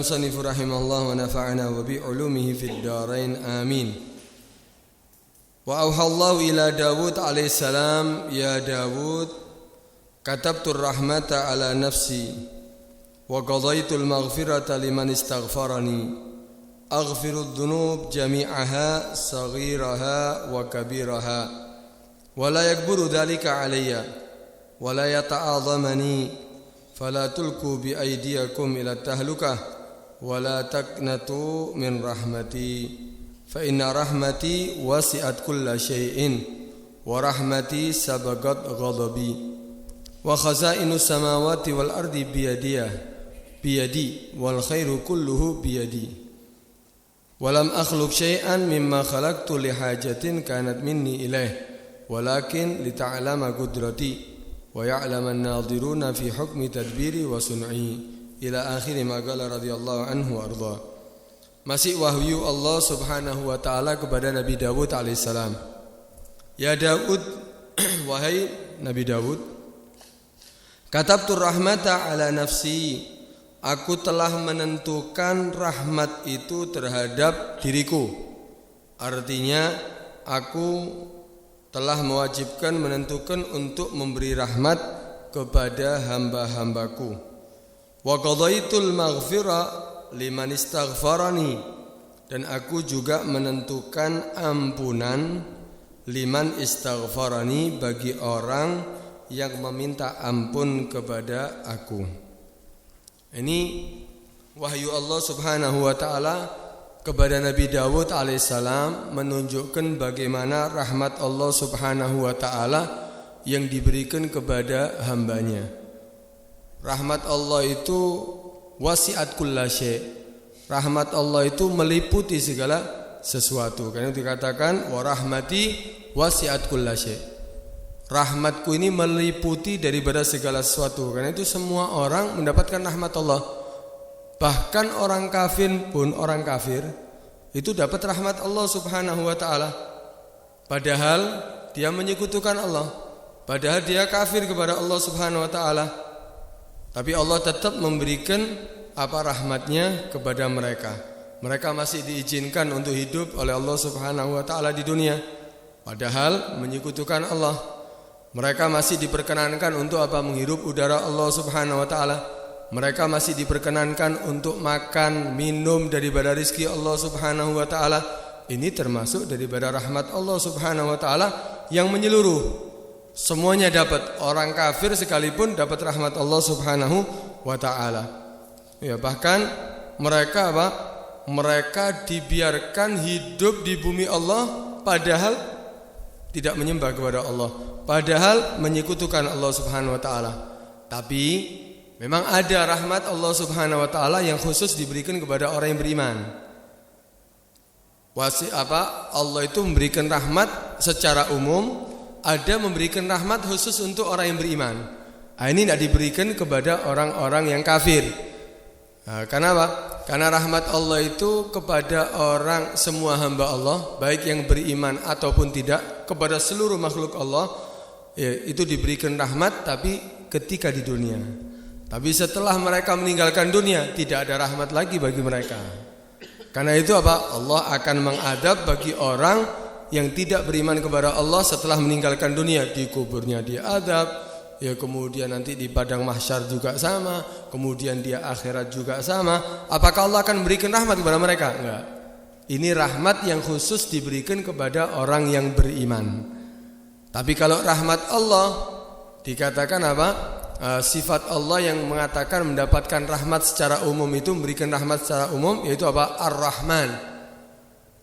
المصنف رحمه الله ونفعنا وبعلومه في الدارين آمين. وأوحى الله إلى داود عليه السلام يا داود كتبت الرحمة على نفسي وقضيت المغفرة لمن استغفرني أغفر الذنوب جميعها صغيرها وكبيرها ولا يكبر ذلك علي ولا يتعاظمني فلا تلقوا بأيديكم إلى التهلكة ولا تقنطوا من رحمتي فإن رحمتي وسعت كل شيء ورحمتي سبقت غضبي وخزائن السماوات والأرض بيدي والخير كله بيدي ولم أخلق شيئا مما خلقت لحاجة كانت مني إليه ولكن لتعلم قدرتي ويعلم الناظرون في حكم تدبيري وصنعي إلى آخر ما قال رضي الله عنه وأرضاه. Masih wahyu Allah subhanahu wa ta'ala kepada Nabi Dawud alaihissalam. Ya Dawud, wahai Nabi Dawud, katabtu rahmata ala nafsi, aku telah menentukan rahmat itu terhadap diriku. Artinya aku telah mewajibkan menentukan untuk memberi rahmat kepada hamba-hambaku. Wa qadaitul maghfirah liman istaghfarani, dan aku juga menentukan ampunan liman istaghfarani bagi orang yang meminta ampun kepada aku. Ini wahyu Allah subhanahu wa ta'ala kepada Nabi Dawud alaihissalam menunjukkan bagaimana rahmat Allah subhanahu wa ta'ala yang diberikan kepada hambanya. Rahmat Allah itu wasi'at kulla syai'. Rahmat Allah itu meliputi segala sesuatu. Karena dikatakan wa rahmati wasi'at kulla syai'. Rahmatku ini meliputi daripada segala sesuatu. Karena itu semua orang mendapatkan rahmat Allah. Bahkan orang kafir pun, orang kafir itu dapat rahmat Allah subhanahu wa ta'ala. Padahal dia menyekutukan Allah, padahal dia kafir kepada Allah subhanahu wa ta'ala. Tapi Allah tetap memberikan rahmatnya kepada mereka. Mereka masih diizinkan untuk hidup oleh Allah subhanahu wa ta'ala di dunia, padahal menyekutukan Allah. Mereka masih diperkenankan untuk menghirup udara Allah subhanahu wa ta'ala. Mereka masih diperkenankan untuk makan, minum daripada rizki Allah subhanahu wa ta'ala. Ini termasuk daripada rahmat Allah subhanahu wa ta'ala yang menyeluruh. Semuanya dapat, orang kafir sekalipun dapat rahmat Allah subhanahu wa ta'ala. Ya, bahkan mereka mereka dibiarkan hidup di bumi Allah padahal tidak menyembah kepada Allah, padahal menyekutukan Allah subhanahu wa ta'ala. Tapi memang ada rahmat Allah subhanahu wa ta'ala yang khusus diberikan kepada orang yang beriman. Allah itu memberikan rahmat secara umum, ada memberikan rahmat khusus untuk orang yang beriman. Ini tidak diberikan kepada orang-orang yang kafir. Karena apa? Karena rahmat Allah itu kepada orang, semua hamba Allah, baik yang beriman ataupun tidak, kepada seluruh makhluk Allah, itu diberikan rahmat tapi ketika di dunia. Tapi setelah mereka meninggalkan dunia, tidak ada rahmat lagi bagi mereka. Karena itu Allah akan mengadab bagi orang yang tidak beriman kepada Allah setelah meninggalkan dunia. Di kuburnya dia adab, ya kemudian nanti di padang mahsyar juga sama, kemudian dia akhirat juga sama. Apakah Allah akan memberikan rahmat kepada mereka? Enggak. Ini rahmat yang khusus diberikan kepada orang yang beriman. Tapi kalau rahmat Allah dikatakan sifat Allah yang mengatakan mendapatkan rahmat secara umum itu, memberikan rahmat secara umum, yaitu Ar-Rahman.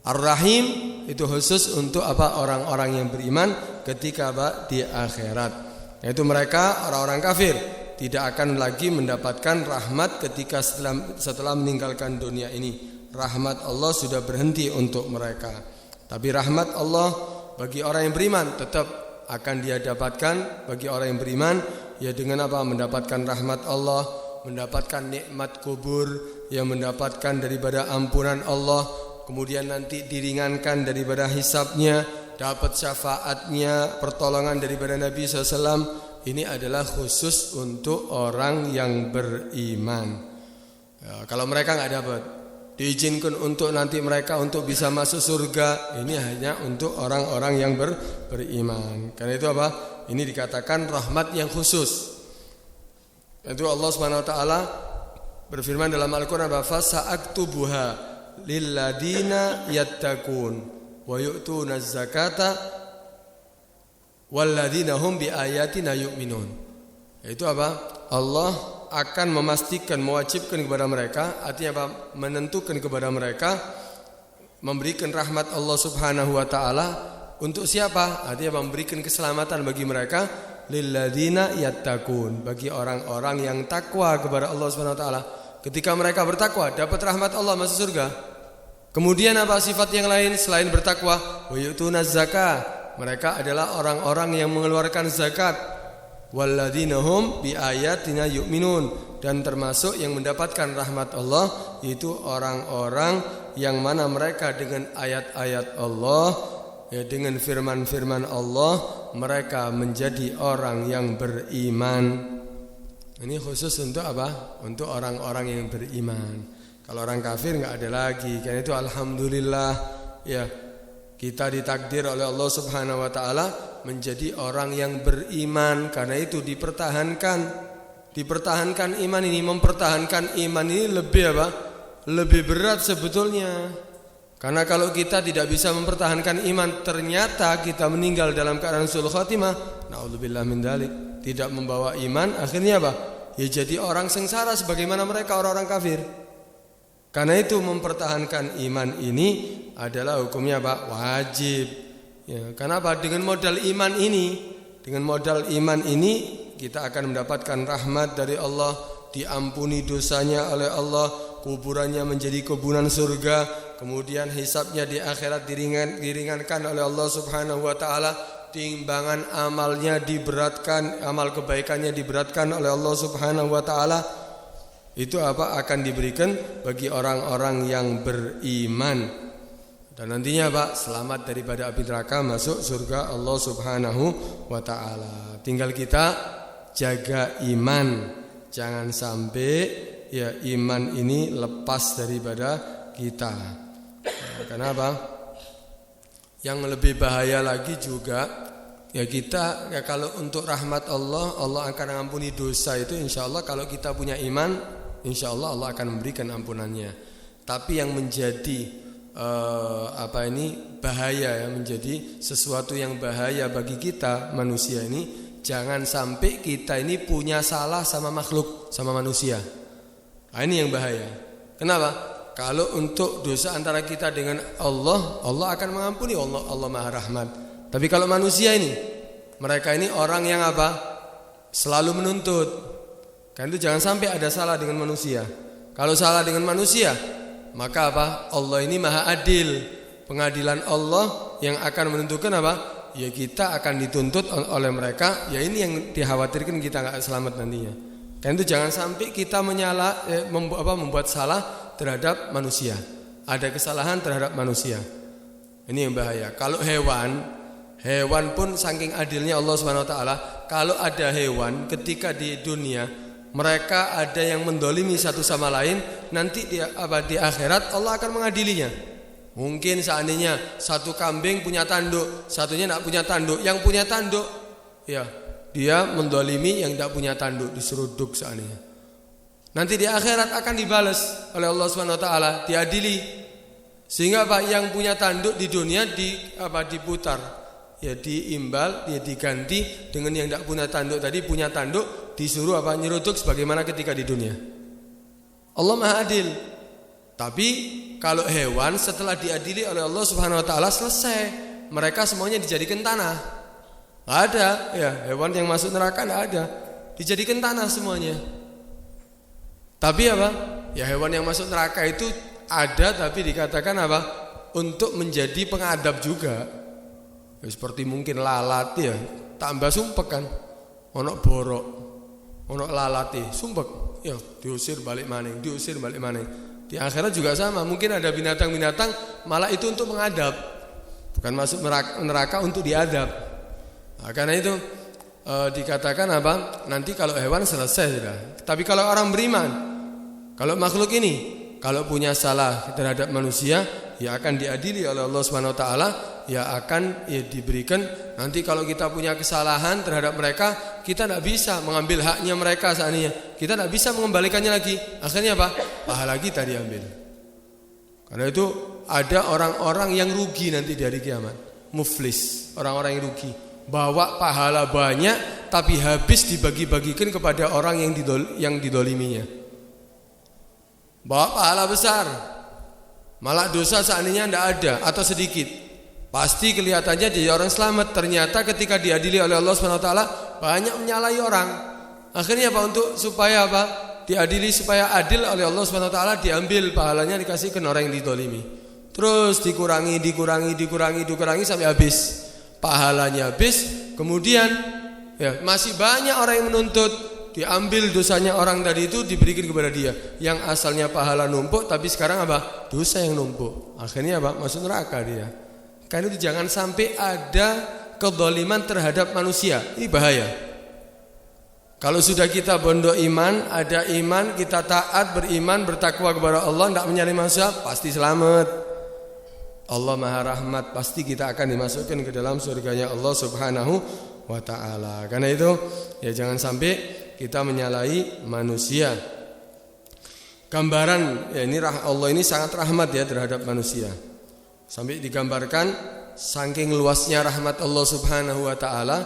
Ar-Rahim itu khusus untuk orang-orang yang beriman ketika di akhirat. Yaitu mereka orang-orang kafir tidak akan lagi mendapatkan rahmat ketika setelah meninggalkan dunia ini. Rahmat Allah sudah berhenti untuk mereka. Tapi rahmat Allah bagi orang yang beriman tetap akan dia dapatkan bagi orang yang beriman, ya dengan mendapatkan rahmat Allah, mendapatkan nikmat kubur, yang mendapatkan daripada ampunan Allah, kemudian nanti diringankan daripada hisabnya, dapat syafaatnya, pertolongan daripada Nabi SAW. Ini adalah khusus untuk orang yang beriman. Ya, kalau mereka nggak dapat, diizinkan untuk nanti mereka untuk bisa masuk surga, ini hanya untuk orang-orang yang beriman. Karena itu apa? Ini dikatakan rahmat yang khusus. Itu Allah Subhanahu wa taala berfirman dalam Al-Qur'an, "Fa sa'aktubuha lilladina yattaqun wa yu'tuna zakata walladzina hum biayatina yu'minun." Itu apa? Allah akan memastikan, mewajibkan kepada mereka, artinya apa? Menentukan kepada mereka, memberikan rahmat Allah Subhanahu wa taala untuk siapa? Artinya memberikan keselamatan bagi mereka, lilladzina yattaqun, bagi orang-orang yang takwa kepada Allah Subhanahu wa taala. Ketika mereka bertakwa, dapat rahmat Allah, masuk surga. Kemudian apa sifat yang lain selain bertakwa? Wa yu'tuna zakah. Mereka adalah orang-orang yang mengeluarkan zakat. Walladzina hum biayatina yu'minun, dan termasuk yang mendapatkan rahmat Allah itu orang-orang yang mana mereka dengan ayat-ayat Allah, ya, dengan firman-firman Allah, mereka menjadi orang yang beriman. Ini khusus untuk apa? Untuk orang-orang yang beriman. Kalau orang kafir enggak ada lagi. Karena itu alhamdulillah, ya, kita ditakdir oleh Allah Subhanahu wa taala menjadi orang yang beriman. Karena itu dipertahankan iman ini, mempertahankan iman ini lebih apa? Lebih berat sebetulnya. Karena kalau kita tidak bisa mempertahankan iman, ternyata kita meninggal dalam keadaan su'ul khatimah, naudzubillah min dzalik, tidak membawa iman, akhirnya apa? Ya jadi orang sengsara sebagaimana mereka orang-orang kafir. Karena itu mempertahankan iman ini adalah hukumnya apa? Wajib. Ya, kenapa? Dengan modal iman ini kita akan mendapatkan rahmat dari Allah, diampuni dosanya oleh Allah, kuburannya menjadi kebunan surga, kemudian hisabnya di akhirat diringankan oleh Allah Subhanahu wa taala, timbangan amalnya diberatkan, amal kebaikannya diberatkan oleh Allah Subhanahu wa taala. Itu apa? Akan diberikan bagi orang-orang yang beriman. Dan nantinya Pak, selamat daripada api neraka, masuk surga Allah Subhanahu wa taala. Tinggal kita jaga iman. Jangan sampai ya iman ini lepas daripada kita. Nah, kenapa? Yang lebih bahaya lagi juga, ya kita ya kalau untuk rahmat Allah, Allah akan mengampuni dosa itu insyaallah. Kalau kita punya iman, insyaallah Allah akan memberikan ampunannya. Tapi yang menjadi bahaya, ya, menjadi sesuatu yang bahaya bagi kita manusia ini, jangan sampai kita ini punya salah sama makhluk, sama manusia. Nah, ini yang bahaya. Kenapa? Kalau untuk dosa antara kita dengan Allah, Allah akan mengampuni, Allah Maha Rahmat. Tapi kalau manusia ini, mereka ini orang yang apa? Selalu menuntut. Kan itu jangan sampai ada salah dengan manusia. Kalau salah dengan manusia, maka apa? Allah ini Maha Adil. Pengadilan Allah yang akan menentukan apa? Ya kita akan dituntut oleh mereka. Ya ini yang dikhawatirkan kita enggak selamat nantinya. Kan itu jangan sampai kita membuat salah terhadap manusia. Ada kesalahan terhadap manusia. Ini yang bahaya. Kalau hewan pun saking adilnya Allah Subhanahu wa taala, kalau ada hewan ketika di dunia mereka ada yang mendolimi satu sama lain, nanti di akhirat Allah akan mengadilinya. Mungkin seandainya satu kambing punya tanduk, satunya tidak punya tanduk. Yang punya tanduk, ya dia mendolimi yang tidak punya tanduk, diseruduk seandainya. Nanti di akhirat akan dibalas oleh Allah Subhanahu wa taala, diadili. Sehingga yang punya tanduk di dunia diputar, ya diimbal, ya diganti dengan yang tidak punya tanduk tadi punya tanduk, disuruh nyeruduk sebagaimana ketika di dunia. Allah Maha Adil. Tapi kalau hewan setelah diadili oleh Allah Subhanahu wa taala selesai, mereka semuanya dijadikan tanah. Enggak ada, ya, hewan yang masuk neraka enggak ada. Dijadikan tanah semuanya. Tapi apa? Ya hewan yang masuk neraka itu ada, tapi dikatakan apa? Untuk menjadi pengadab juga. Ya, seperti mungkin lalat, ya, tambah sumpek kan. Ono borok, ono lalati, sumpek, ya diusir balik maning. Di akhirat juga sama, mungkin ada binatang-binatang malah itu untuk mengadab, bukan masuk neraka untuk diadab. Nah, karena itu dikatakan apa? Nanti kalau hewan selesai sudah. Tapi kalau orang beriman, Kalau makhluk ini kalau punya salah terhadap manusia, ya akan diadili oleh Allah Subhanahu wa taala, ya akan diberikan. Nanti kalau kita punya kesalahan terhadap mereka, kita tidak bisa mengambil haknya mereka seandainya. Kita tidak bisa mengembalikannya lagi. Akhirnya apa? Pahala kita diambil. Karena itu ada orang-orang yang rugi nanti di hari kiamat. Muflis, orang-orang yang rugi. Bawa pahala banyak tapi habis dibagi-bagikan kepada orang yang didoliminya. Bawa pahala besar, malah dosa seandainya tidak ada atau sedikit, pasti kelihatannya dia orang selamat. Ternyata ketika diadili oleh Allah SWT banyak menyalahi orang. Akhirnya apa? Supaya apa? Diadili supaya adil oleh Allah SWT, diambil pahalanya dikasihkan orang yang didolimi. Terus dikurangi sampai habis. Pahalanya habis, kemudian ya masih banyak orang yang menuntut. Diambil dosanya orang tadi itu diberikan kepada dia. Yang asalnya pahala numpuk, tapi sekarang apa? Dosa yang numpuk. Akhirnya apa? Masuk neraka dia. Karena itu jangan sampai ada kezaliman terhadap manusia. Ini bahaya. Kalau sudah kita pondok iman, ada iman, kita taat, beriman, bertakwa kepada Allah, tidak menyalahkan manusia, pasti selamat. Allah Maha Rahmat, pasti kita akan dimasukkan ke dalam surganya Allah Subhanahu wa ta'ala. Karena itu ya jangan sampai kita menyalahi manusia. Gambaran ya ini Allah ini sangat rahmat ya terhadap manusia. Sampai digambarkan saking luasnya rahmat Allah Subhanahu wa taala,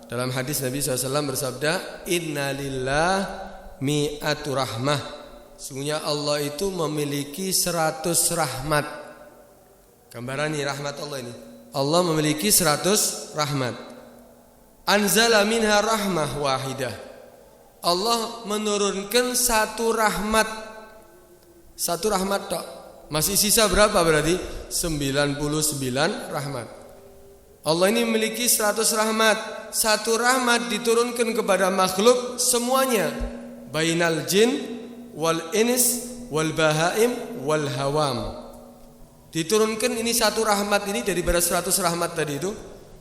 dalam hadis Nabi SAW bersabda, innalillah mi'atu rahmah. Sungguhnya Allah itu memiliki 100 rahmat. Gambaran ini rahmat Allah ini. Allah memiliki 100 rahmat. Anzala minha rahmah wahidah. Allah menurunkan satu rahmat tok. Masih sisa berapa berarti? 99 rahmat. Allah ini memiliki 100 rahmat. Satu rahmat diturunkan kepada makhluk semuanya. Bainal jin wal ins wal bahaim wal hawam. Diturunkan ini satu rahmat ini dari 100 rahmat tadi itu.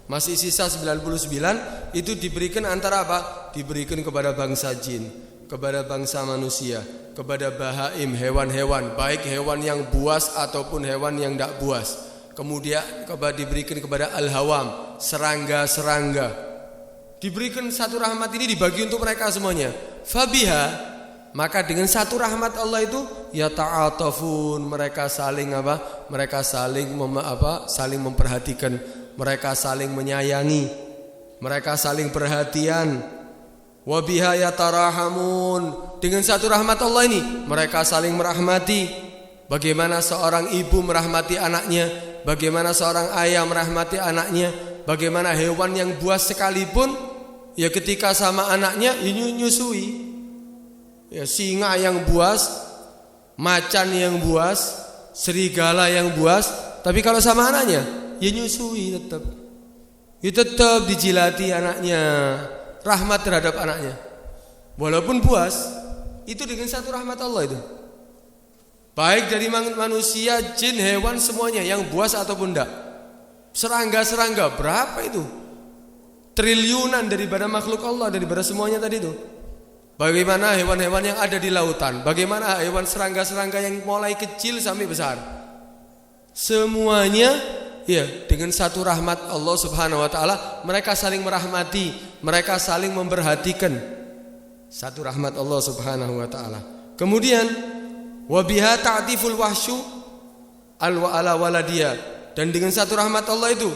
Masih sisa 99, itu diberikan antara apa? Diberikan kepada bangsa jin, kepada bangsa manusia, kepada bahaim, hewan-hewan, baik hewan yang buas ataupun hewan yang tidak buas. Kemudian diberikan kepada al-hawam, serangga-serangga. Diberikan satu rahmat ini dibagi untuk mereka semuanya. Fabiha, maka dengan satu rahmat Allah itu ya ta'atafun, mereka saling apa? Mereka saling saling memperhatikan. Mereka saling menyayangi, mereka saling perhatian. Wabiha yatarahamun, dengan satu rahmat Allah ini mereka saling merahmati. Bagaimana seorang ibu merahmati anaknya, bagaimana seorang ayah merahmati anaknya, bagaimana hewan yang buas sekalipun ya ketika sama anaknya nyusui. Ya singa yang buas, macan yang buas, serigala yang buas, tapi kalau sama anaknya ya nyusui tetap. Ya tetap dijilati anaknya. Rahmat terhadap anaknya. Walaupun buas, itu dengan satu rahmat Allah itu. Baik dari manusia, jin, hewan semuanya yang buas ataupun enggak. Serangga-serangga berapa itu? Triliunan daripada makhluk Allah, daripada semuanya tadi itu. Bagaimana hewan-hewan yang ada di lautan? Bagaimana hewan serangga-serangga yang mulai kecil sampai besar? Semuanya ya dengan satu rahmat Allah Subhanahu wa taala, mereka saling merahmati, mereka saling memperhatikan. Satu rahmat Allah Subhanahu wa taala. Kemudian wabiha ta'tiful wahsyu ala waladiya, dan dengan satu rahmat Allah itu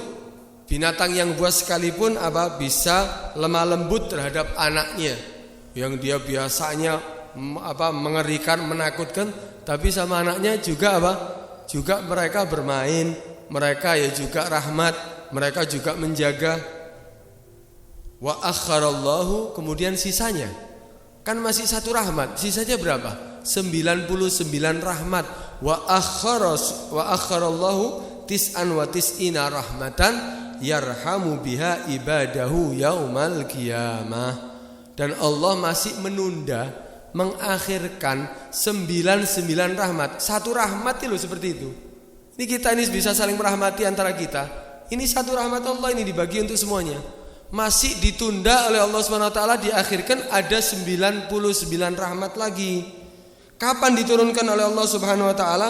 binatang yang buas sekalipun bisa lemah lembut terhadap anaknya yang dia biasanya mengerikan, menakutkan, tapi sama anaknya juga juga mereka bermain, mereka ya juga rahmat, mereka juga menjaga. Wa akharallahu, kemudian sisanya kan masih satu rahmat, sisanya berapa? 99 rahmat. Wa akharallahu tis'an wa tis'ina rahmatan yarhamu biha ibadahu yaumal qiyamah. Dan Allah masih menunda, mengakhirkan 99 rahmat. Satu rahmat itu seperti itu. Ini kita ini bisa saling merahmati antara kita. Ini satu rahmat Allah ini dibagi untuk semuanya. Masih ditunda oleh Allah SWT, diakhirkan ada 99 rahmat lagi. Kapan diturunkan oleh Allah Subhanahu wa taala?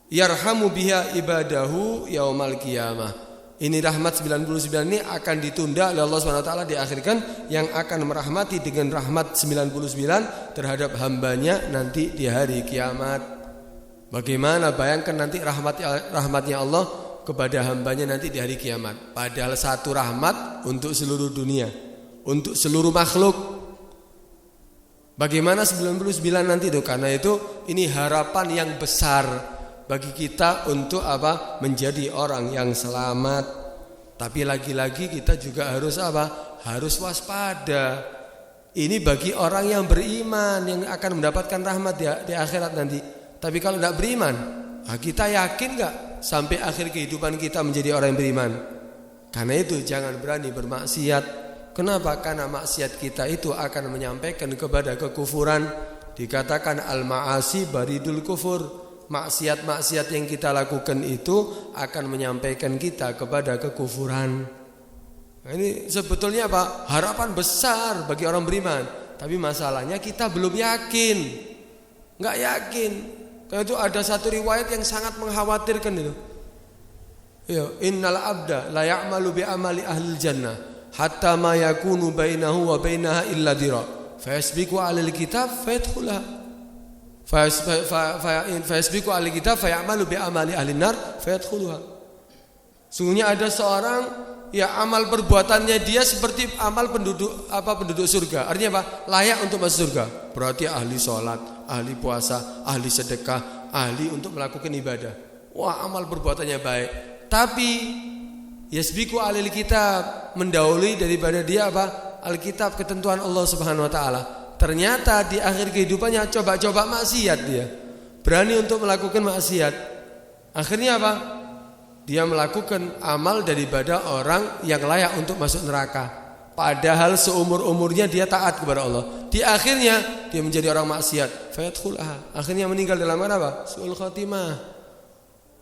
Yarhamu biha ibadahu yaumal qiyamah. Ini rahmat 99 ini akan ditunda oleh Allah Subhanahu wa taala, diakhirkan yang akan merahmati dengan rahmat 99 terhadap hambanya nanti di hari kiamat. Bagaimana bayangkan nanti rahmatnya Allah kepada hambanya nanti di hari kiamat. Padahal satu rahmat untuk seluruh dunia, untuk seluruh makhluk. Bagaimana 99 nanti itu? Karena itu ini harapan yang besar bagi kita untuk apa? Menjadi orang yang selamat. Tapi lagi-lagi kita juga harus apa? Harus waspada. Ini bagi orang yang beriman yang akan mendapatkan rahmat di akhirat nanti. Tapi kalau tidak beriman, kita yakin enggak sampai akhir kehidupan kita menjadi orang yang beriman? Karena itu jangan berani bermaksiat. Kenapa? Karena maksiat kita itu akan menyampaikan kepada kekufuran. Dikatakan al-ma'asi baridul kufur. Maksiat-maksiat yang kita lakukan itu akan menyampaikan kita kepada kekufuran. Nah, ini sebetulnya apa? Harapan besar bagi orang beriman. Tapi masalahnya kita belum yakin. Enggak yakin. Karena itu ada satu riwayat yang sangat mengkhawatirkan itu. Ya, innal abda la ya'malu bi amali ahli jannah hatta ma yakunu bainahu wa bainaha illa dira. Fa yasbiqu 'alal kitab fa yadkhulaha. Fayasbiqu ahli kitab fayamalu bi amali ahli nar fayadkhuluha. Sungguhnya ada seorang ya amal perbuatannya dia seperti amal penduduk surga. Artinya apa? Layak untuk masuk surga. Berarti ahli sholat, ahli puasa, ahli sedekah, ahli untuk melakukan ibadah. Wah, amal perbuatannya baik. Tapi yasbiqu ahli kitab, mendahului daripada dia apa? Alkitab, ketentuan Allah Subhanahu wa taala. Ternyata di akhir kehidupannya coba-coba maksiat dia. Berani untuk melakukan maksiat. Akhirnya apa? Dia melakukan amal daripada orang yang layak untuk masuk neraka. Padahal seumur-umurnya dia taat kepada Allah. Di akhirnya dia menjadi orang maksiat. Fayadkhulaha. Akhirnya meninggal dalam apa? Su'ul khatimah.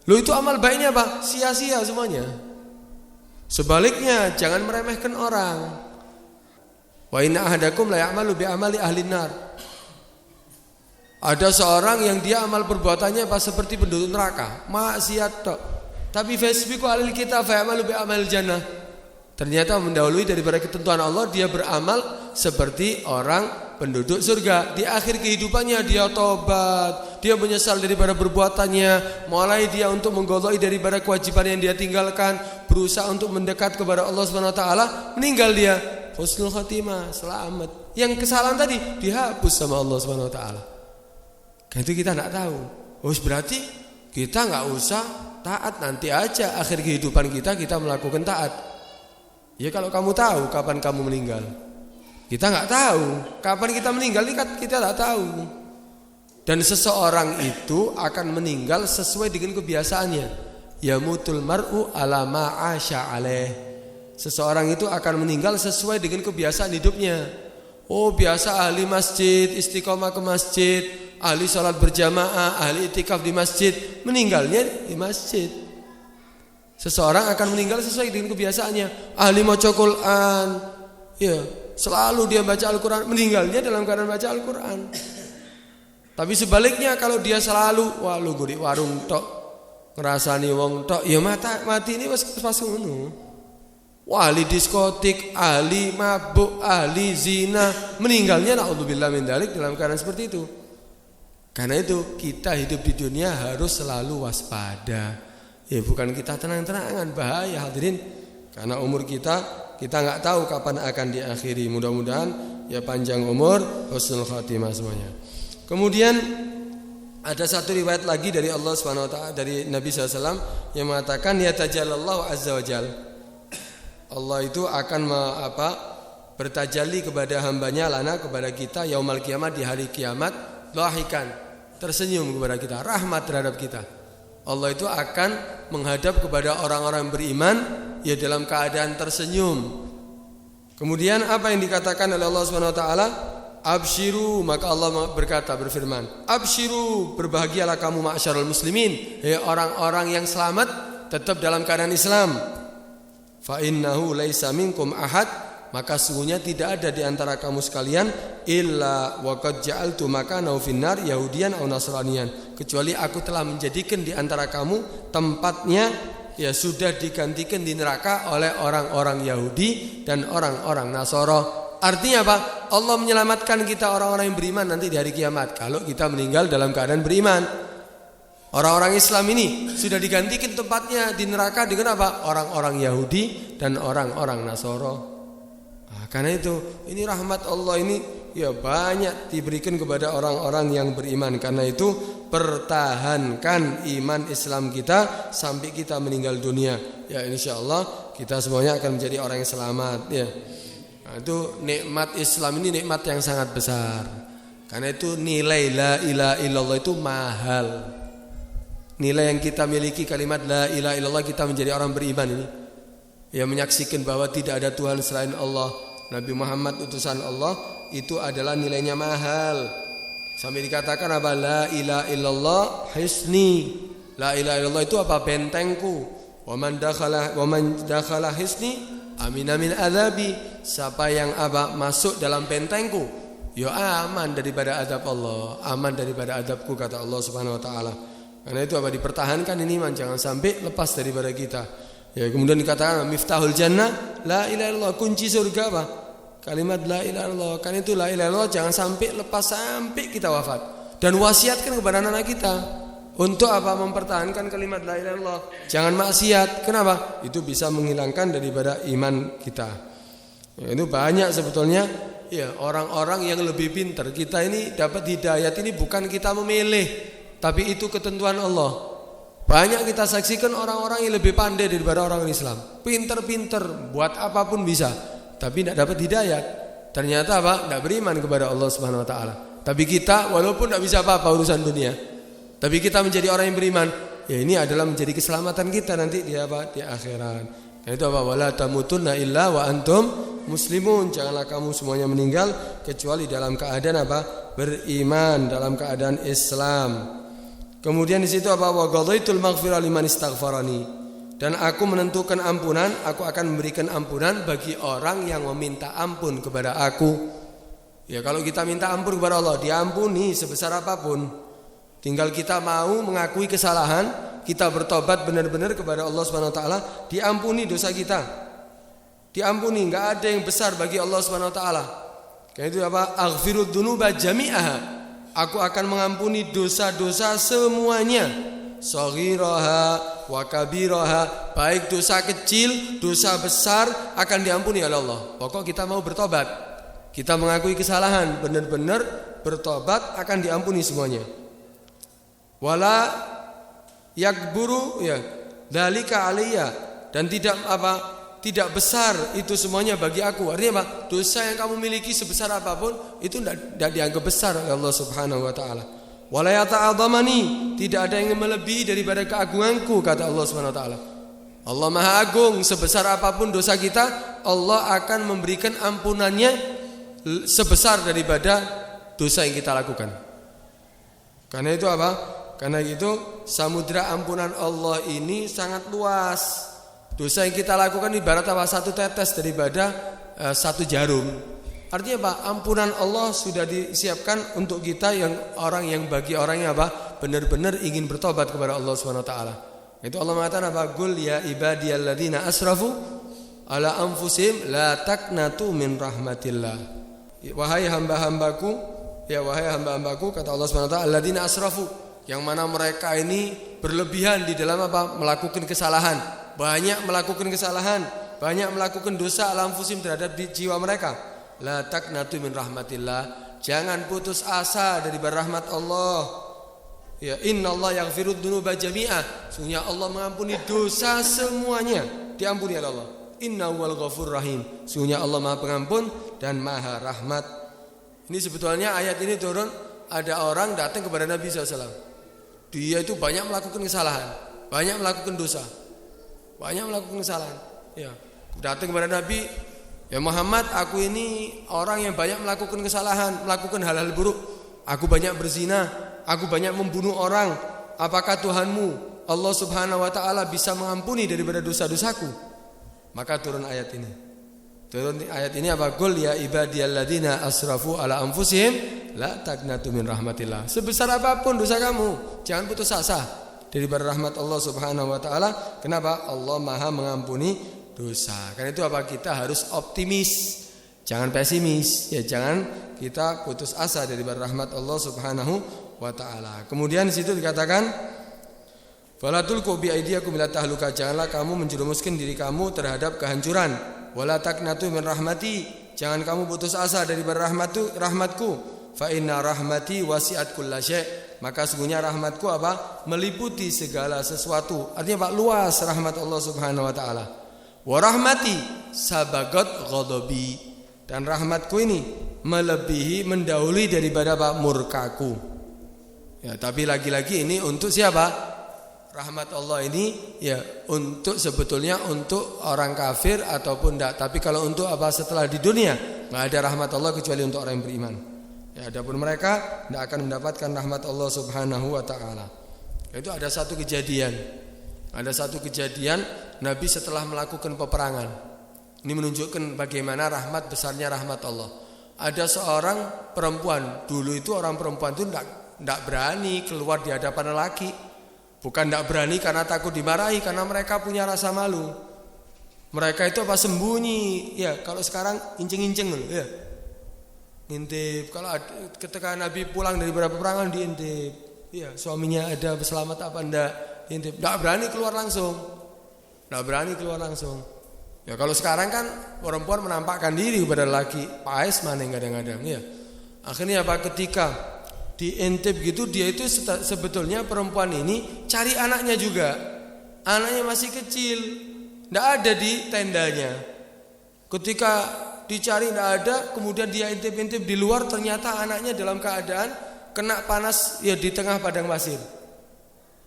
Loh, itu amal baiknya apa? Sia-sia semuanya. Sebaliknya jangan meremehkan orang. Wa inna ahadakum la ya'malu bi amali ahli nar. Ada seorang yang dia amal perbuatannya apa? Seperti penduduk neraka, maksiat tok. Tapi fasbiqu alil kitab fa ya'malu bi amal jannah. Ternyata mendahului daripada ketentuan Allah, dia beramal seperti orang penduduk surga. Di akhir kehidupannya dia tobat, dia menyesal daripada perbuatannya, mulai dia untuk menggodoi daripada kewajiban yang dia tinggalkan, berusaha untuk mendekat kepada Allah Subhanahu wa taala, meninggal dia husnul khatimah, selamat. Yang kesalahan tadi dihapus sama Allah Subhanahu wa taala. Kan itu kita enggak tahu. Berarti kita enggak usah taat, nanti aja akhir kehidupan kita melakukan taat. Ya kalau kamu tahu kapan kamu meninggal. Kita enggak tahu kapan kita meninggal, kita enggak tahu. Dan seseorang itu akan meninggal sesuai dengan kebiasaannya. Yamutul mar'u ala ma 'asha 'alaih. Seseorang itu akan meninggal sesuai dengan kebiasaan hidupnya. Biasa ahli masjid, istiqomah ke masjid, ahli sholat berjamaah, ahli itikaf di masjid, meninggalnya di masjid. Seseorang akan meninggal sesuai dengan kebiasaannya. Ahli maca Quran, ya, selalu dia baca Al-Quran, meninggalnya dalam keadaan baca Al-Quran. Tapi sebaliknya kalau dia selalu lugu di warung tok, ngerasani wong tok, ya mati ini pas ngono. Ahli diskotik, ahli mabuk, ahli zina, meninggalnya na'udzubillah min dzalik dalam keadaan seperti itu. Karena itu kita hidup di dunia harus selalu waspada. Ya bukan kita tenang-tenangan, bahaya hadirin. Karena umur kita enggak tahu kapan akan diakhiri. Mudah-mudahan ya panjang umur, husnul khatimah semuanya. Kemudian ada satu riwayat lagi dari Allah Subhanahu wa taala, dari Nabi SAW yang mengatakan ya tajallallahu azza wa jalla. Allah itu akan bertajalli kepada hambanya lana, kepada kita yaumal kiamat, di hari kiamat, lahikan, tersenyum kepada kita, rahmat terhadap kita. Allah itu akan menghadap kepada orang-orang yang beriman ya dalam keadaan tersenyum. Kemudian apa yang dikatakan oleh Allah Subhanahu wa taala? Absyiru, maka Allah berfirman, absyiru, berbahagialah kamu ma'syarul muslimin, orang-orang yang selamat tetap dalam keadaan Islam. Fa innahu laisa minkum ahad maka sungguhnya tidak ada di antara kamu sekalian illa wa qad ja'altu makanahu finnar yahudiyan aw nasraniyan, kecuali aku telah menjadikan di antara kamu tempatnya ya sudah digantikan di neraka oleh orang-orang Yahudi dan orang-orang Nasara. Artinya apa? Allah menyelamatkan kita orang-orang yang beriman nanti di hari kiamat kalau kita meninggal dalam keadaan beriman. Orang-orang Islam ini sudah digantikan tempatnya di neraka dengan apa? Orang-orang Yahudi dan orang-orang Nasara. Nah, karena itu ini rahmat Allah ini ya banyak diberikan kepada orang-orang yang beriman. Karena itu pertahankan iman Islam kita sampai kita meninggal dunia. Ya insyaallah kita semuanya akan menjadi orang yang selamat ya. Nah, itu nikmat Islam ini nikmat yang sangat besar. Karena itu nilai la ilaha illallah itu mahal. Nilai yang kita miliki kalimat la ilaha illallah, kita menjadi orang beriman ini ya, menyaksikan bahwa tidak ada Tuhan selain Allah, Nabi Muhammad utusan Allah, itu adalah nilainya mahal. Sampai dikatakan apa? La ilaha illallah hisni. La ilaha illallah itu apa? Bentengku. Wa man dakhala hisni amina min adzabi. Siapa yang apa? Masuk dalam bentengku, ya aman daripada azab Allah, aman daripada azabku, kata Allah Subhanahu wa taala. Karena itu apa? Dipertahankan ini iman, jangan sampai lepas daripada kita. Ya, kemudian dikatakan miftahul jannah la ilaha illallah, kunci surga apa? Kalimat la ilaha illallah. Karena itu la ilaha illallah jangan sampai lepas sampai kita wafat. Dan wasiatkan kepada anak-anak kita untuk apa? Mempertahankan kalimat la ilaha illallah. Jangan maksiat. Kenapa? Itu bisa menghilangkan daripada iman kita. Ya, itu banyak sebetulnya ya orang-orang yang lebih pintar. Kita ini dapat hidayat ini bukan kita memilih, tapi itu ketentuan Allah. Banyak kita saksikan orang-orang yang lebih pandai daripada orang Islam. Pinter-pinter, buat apapun bisa, tapi tidak dapat hidayat. Ternyata apa? Tidak beriman kepada Allah Subhanahu wa taala. Tapi kita walaupun tidak bisa apa-apa urusan dunia, tapi kita menjadi orang yang beriman, ya ini adalah menjadi keselamatan kita nanti di apa? Di akhirat. Karena itu apa? Wala tamutunna illa wa antum muslimun. Janganlah kamu semuanya meninggal kecuali dalam keadaan apa? Beriman, dalam keadaan Islam. Kemudian di situ apa? Wa qadaitul maghfirah liman istaghfarani. Dan aku menentukan ampunan, aku akan memberikan ampunan bagi orang yang meminta ampun kepada aku. Ya kalau kita minta ampun kepada Allah, diampuni sebesar apapun. Tinggal kita mau mengakui kesalahan, kita bertobat benar-benar kepada Allah Subhanahu wa taala, diampuni dosa kita. Diampuni, enggak ada yang besar bagi Allah Subhanahu wa taala. Karena itu apa? Aghfirud dzunuba jami'aha. Aku akan mengampuni dosa-dosa semuanya, shaghiraha wa kabiraha, baik dosa kecil, dosa besar akan diampuni oleh Allah. Pokok kita mau bertobat, kita mengakui kesalahan, benar-benar bertobat akan diampuni semuanya. Wala yakburu ya dzalika alayya, dan tidak apa? Tidak besar itu semuanya bagi aku. Artinya apa? Dosa yang kamu miliki sebesar apapun itu tidak dianggap besar oleh Allah Subhanahu wa taala. Wala yata'adzamani, tidak ada yang melebihi daripada keagunganku, kata Allah Subhanahu wa taala. Allah Maha Agung, sebesar apapun dosa kita, Allah akan memberikan ampunannya sebesar daripada dosa yang kita lakukan. Karena itu apa? Karena itu samudra ampunan Allah ini sangat luas. Dosa yang kita lakukan ibarat apa? Satu tetes daripada satu jarum. Artinya apa? Ampunan Allah sudah disiapkan untuk kita yang orang yang bagi orang yang apa? Benar-benar ingin bertobat kepada Allah Subhanahu wa taala. Itu Allah mengatakan apa? Qul ya ibadiyalladzina asrafu ala anfusihim la taqnatu min rahmatillah. Wahai hamba-hambaku, ya wahai hamba-hambaku, kata Allah Subhanahu wa taala, alladzina asrafu, yang mana mereka ini berlebihan di dalam apa? Melakukan kesalahan. Banyak melakukan kesalahan, banyak melakukan dosa alam fusim terhadap jiwa mereka. La taqnatu min rahmatillah, jangan putus asa dari rahmat Allah. Ya innallaha yaghfirud dzunuba jami'ah, sungguhnya Allah mengampuni dosa semuanya, diampuni oleh Allah. Innahu wal ghafur rahim, sungguhnya Allah Maha Pengampun dan Maha Rahmat. Ini sebetulnya ayat ini turun, ada orang datang kepada Nabi SAW. Dia itu banyak melakukan kesalahan, banyak melakukan dosa, banyak melakukan kesalahan. Ya, datang kepada Nabi, ya Muhammad, aku ini orang yang banyak melakukan kesalahan, melakukan hal-hal buruk. Aku banyak berzina, aku banyak membunuh orang. Apakah Tuhanmu Allah Subhanahu wa taala bisa mengampuni daripada dosa-dosaku? Maka turun ayat ini. Turun ayat ini apa? Qul ya ibadiyalladzina asrafu ala anfusihim la taqnatu min rahmatillah. Sebesar apapun dosa kamu, jangan putus asa dari rahmat Allah Subhanahu wa taala. Kenapa? Allah Maha mengampuni dosa. Karena itu apa? Kita harus optimis. Jangan pesimis. Ya, jangan kita putus asa dari rahmat Allah Subhanahu wa taala. Kemudian di situ dikatakan fala tulqu bi aydiyakum ila tahluka. Janganlah kamu menjerumuskan diri kamu terhadap kehancuran. Wala taqnatu min rahmati. Jangan kamu putus asa dari rahmatku. Fa inna rahmati wasi'at kulla syai'. Maka sesungguhnya rahmatku apa? Meliputi segala sesuatu. Artinya Pak, luas rahmat Allah Subhanahu wa taala. Wa rahmati sabagat ghadabi. Dan rahmatku ini melebihi, mendahului daripada Pak murkaku. Ya, tapi lagi-lagi ini untuk siapa? Rahmat Allah ini ya untuk sebetulnya untuk orang kafir ataupun tidak. Tapi kalau untuk apa setelah di dunia nggak ada rahmat Allah kecuali untuk orang yang beriman. Ya, adapun mereka tidak akan mendapatkan rahmat Allah Subhanahu wa taala. Itu ada satu kejadian. Ada satu kejadian Nabi setelah melakukan peperangan. Ini menunjukkan bagaimana rahmat besarnya rahmat Allah. Ada seorang perempuan, dulu itu orang perempuan itu tidak berani keluar di hadapan lelaki. Bukan tidak berani karena takut dimarahi, karena mereka punya rasa malu. Mereka itu apa sembunyi. Ya, kalau sekarang inceng-inceng loh, ya. Ngintip. Kalau ketika Nabi pulang dari beberapa peperangan diintip. Ya, suaminya ada selamat apa enggak? Intip. Tidak berani keluar langsung. Tidak berani keluar langsung. Ya, kalau sekarang kan perempuan menampakkan diri kepada laki. Paes mana kadang-kadang, ya. Akhirnya apa ketika diintip gitu, dia itu sebetulnya perempuan ini cari anaknya juga. Anaknya masih kecil, tidak ada di tendanya. Ketika dicari tidak ada, kemudian dia intip-intip di luar, ternyata anaknya dalam keadaan kena panas ya di tengah padang pasir.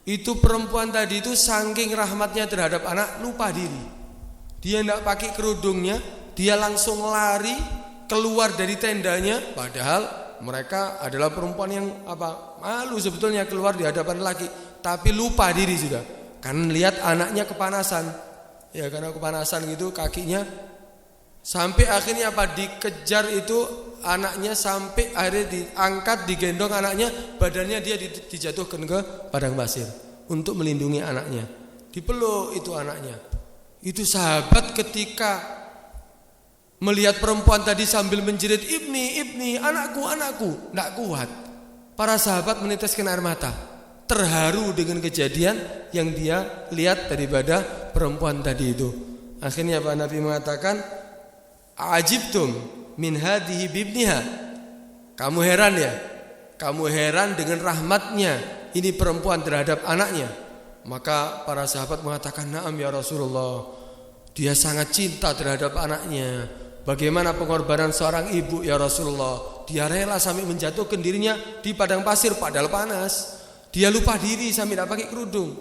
Itu perempuan tadi itu saking rahmatnya terhadap anak lupa diri. Dia tidak pakai kerudungnya, dia langsung lari keluar dari tendanya, padahal mereka adalah perempuan yang apa malu sebetulnya keluar di hadapan laki, tapi lupa diri sudah. Karena lihat anaknya kepanasan, ya karena kepanasan gitu kakinya, sampai akhirnya apa dikejar itu anaknya sampai akhirnya diangkat digendong anaknya, badannya dia dijatuhkan ke padang pasir untuk melindungi anaknya. Dipeluk itu anaknya. Itu sahabat ketika melihat perempuan tadi sambil menjerit ibni, anakku, tidak kuat. Para sahabat meneteskan air mata, terharu dengan kejadian yang dia lihat daripada perempuan tadi itu. Akhirnya Pak Nabi mengatakan, ajibtum min hadhihi bibniha. Kamu heran ya? Kamu heran dengan rahmatnya ini perempuan terhadap anaknya. Maka para sahabat mengatakan, na'am ya Rasulullah. Dia sangat cinta terhadap anaknya. Bagaimana pengorbanan seorang ibu ya Rasulullah. Dia rela sampai menjatuhkan dirinya di padang pasir padahal panas. Dia lupa diri sampai tidak pakai kerudung.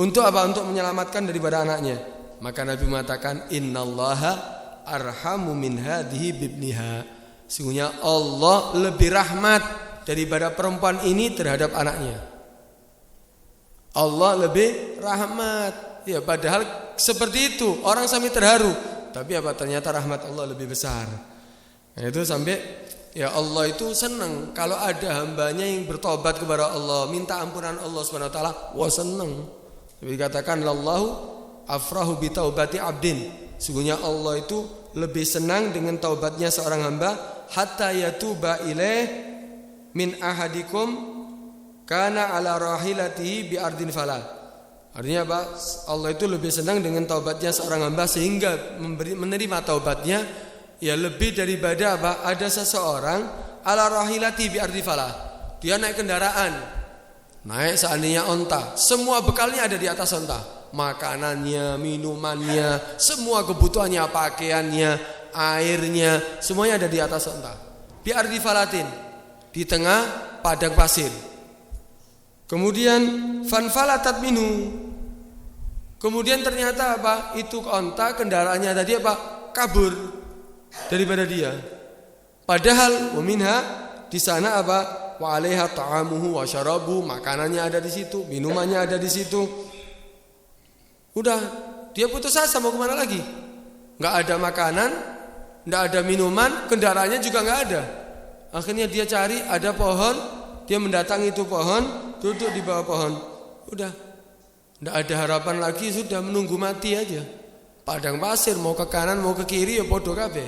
Untuk apa? Untuk menyelamatkan daripada anaknya. Maka Nabi mengatakan, innallaha arhamu min hadhihi bibniha. Sesungguhnya Allah lebih rahmat daripada perempuan ini terhadap anaknya. Allah lebih rahmat. Ya, padahal seperti itu orang sampai terharu. Tapi apa ternyata rahmat Allah lebih besar. Nah, itu sampai ya Allah itu senang kalau ada hambanya yang bertobat kepada Allah, minta ampunan Allah Subhanahu wa taala, wah senang. Seperti dikatakan lallahu afrahu bi taubati abdin. Sesungguhnya Allah itu lebih senang dengan taubatnya seorang hamba, hatta yatuba ilaih min ahadikum kana ala rahilatihi bi ardin fala. Artinya apa? Allah itu lebih senang dengan taubatnya seorang hamba sehingga menerima taubatnya ya lebih daripada apa? Ada seseorang ala rahilati bi ardin fala. Dia naik kendaraan, naik seandainya onta, semua bekalnya ada di atas onta. Makanannya, minumannya, semua kebutuhannya, pakaiannya, airnya, semuanya ada di atas onta. Bi ardin falatin, di tengah padang pasir. Kemudian fanfalatat minhu. Kemudian ternyata apa? Itu onta kendaraannya tadi apa? Kabur daripada dia. Padahal waminha di sana apa? Wa 'alaiha ta'amuhu wa syarabu, makanannya ada di situ, minumannya ada di situ. Udah, dia putus asa mau kemana lagi? Nggak ada makanan, nggak ada minuman, kendaraannya juga nggak ada. Akhirnya dia cari ada pohon, dia mendatangi itu pohon, duduk di bawah pohon. Udah, nggak ada harapan lagi, sudah menunggu mati aja. Padang pasir, mau ke kanan mau ke kiri ya bodoh kabeh.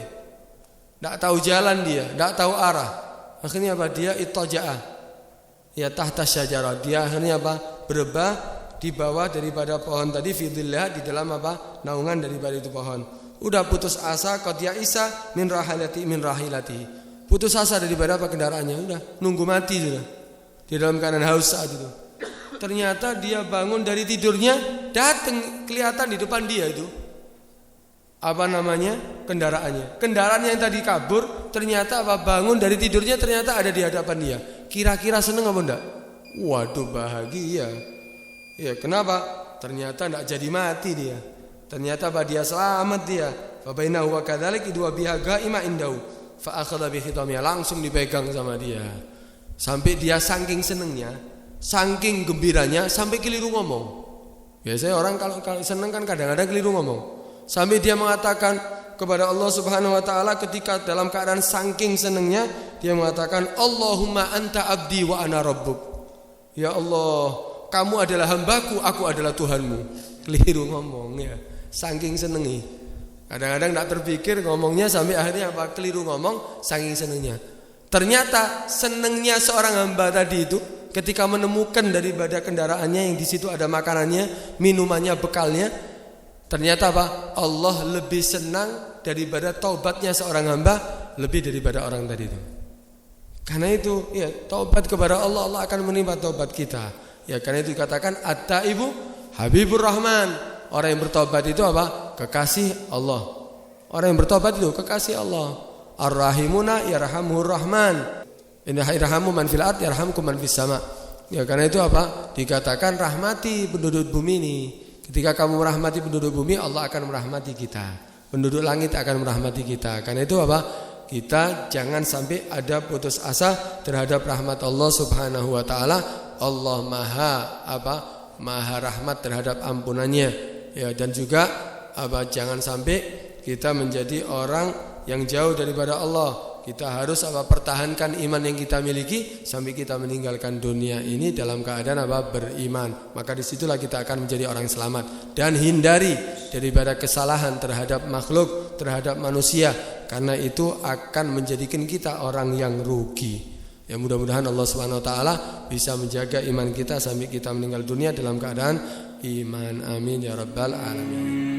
Nggak tahu jalan dia, nggak tahu arah. Akhirnya apa? Dia ittaja'a, ya tahta syajarah. Dia akhirnya apa? Berebah di bawah daripada pohon tadi, fi dhillah, di dalam apa? Naungan daripada itu pohon. Udah putus asa, qad ya'isa min rahilati. Putus asa daripada apa kendaraannya, udah nunggu mati sudah. Di dalam keadaan haus saat itu. Ternyata dia bangun dari tidurnya, datang kelihatan di depan dia itu apa namanya? Kendaraannya. Kendaraan yang tadi kabur, ternyata apa? Bangun dari tidurnya ternyata ada di hadapan dia. Kira-kira seneng apa enggak? Waduh, bahagia. Ya, kenapa? Ternyata enggak jadi mati dia. Ternyata apa? Dia selamat dia. Fa bainahu wa kadzalik idwa biha ghaima indahu. Fa akhadha bi khitamia, langsung dipegang sama dia. Sampai dia saking senengnya, saking gembiranya sampai keliru ngomong. Biasanya orang kalau seneng kan kadang-kadang keliru ngomong. Sampai dia mengatakan kepada Allah Subhanahu wa taala ketika dalam keadaan saking senengnya, dia mengatakan, "Allahumma anta abdi wa ana rabbuk." Ya Allah, kamu adalah hambaku, aku adalah Tuhanmu. Keliru ngomong ya. Saking senengi. Kadang-kadang tidak terpikir ngomongnya sampai akhirnya apa? Keliru ngomong saking senengnya. Ternyata senengnya seorang hamba tadi itu ketika menemukan daripada kendaraannya yang di situ ada makanannya, minumannya, bekalnya. Ternyata apa? Allah lebih senang daripada taubatnya seorang hamba lebih daripada orang tadi itu. Karena itu, ya, taubat kepada Allah, Allah akan menerima taubat kita. Ya, karena itu dikatakan at-taibu habibur rahman. Orang yang bertobat itu apa? Kekasih Allah. Orang yang bertobat itu kekasih Allah. Ar-rahimuna yarhamuhur rahman. Inna yarhamu man fil ard yarhamkum man fis sama. Ya, karena itu apa? Dikatakan rahmati penduduk bumi ini. Ketika kamu merahmati penduduk bumi, Allah akan merahmati kita. Penduduk langit akan merahmati kita. Karena itu apa? Kita jangan sampai ada putus asa terhadap rahmat Allah Subhanahu wa taala. Allah Maha rahmat terhadap ampunannya. Ya, dan juga apa? Jangan sampai kita menjadi orang yang jauh daripada Allah. Kita harus pertahankan iman yang kita miliki sampai kita meninggalkan dunia ini dalam keadaan beriman. Maka disitulah kita akan menjadi orang selamat. Dan hindari daripada kesalahan terhadap makhluk, terhadap manusia, karena itu akan menjadikan kita orang yang rugi. Ya, mudah-mudahan Allah Subhanahu wa taala bisa menjaga iman kita sampai kita meninggal dunia dalam keadaan iman. Amin ya rabbal alamin.